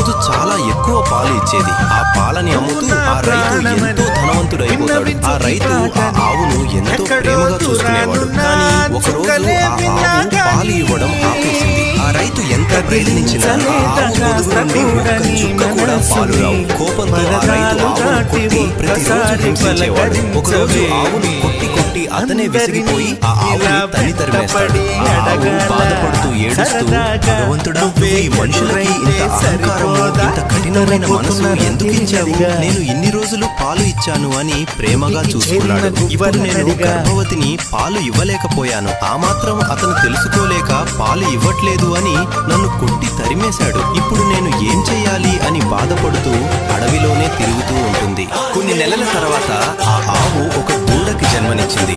రోజు చాలా ఎక్కువ పాలు ఇచ్చేది. ఆ పాలని అమ్ముతూ ఆ రైతు ఎంతో ధనవంతుడైపోతాడు. ఆ రైతు ఆ ఆవును ఎంతో ప్రేమగా చూసుకునేవాడు. కానీ ఒకరోజు ఆ ఆవు పాలు ఇవ్వడం ఆపేసింది. ఆ రైతు ఎంత ప్రయత్నించినా ఆ ఆవు పొదుగు నుండి ఒక్క చుక్క కూడా పాలు రావు. కోపంతో ఆ రైతు ఆవును కొట్టి ప్రతిరోజు హింసించేవాడు. ఒకరోజు ఆవును కొట్టి కొట్టి అతనే విసిగిపోయి ఆ ఆవుని తన్ని తరిమేస్తాడు. ఆ ఆవు బాధపడుతూ ఏడుస్తూ, భగవంతుడా, ఈ మనుషులకి ఇంత అహంకారము, ఇంత కఠినమైన మనసు ఎందుకు ఇచ్చావు? నేను ఇన్ని రోజులు పాలు ఇచ్చాను అని ప్రేమగా చూసుకున్నాడు. ఇప్పుడు నేను గర్భవతిని, పాలు ఇవ్వలేకపోయాను. ఆ మాత్రం అతను తెలుసుకోలేక పాలు ఇవ్వట్లేదు అని నన్ను కొట్టి తరిమేశాడు. ఇప్పుడు నేను ఏం చెయ్యాలి అని బాధపడుతూ అడవిలోనే తిరుగుతూ ఉంటుంది. కొన్ని నెలల తర్వాత ఆ ఆవు ఒక దూడకి జన్మనిచ్చింది.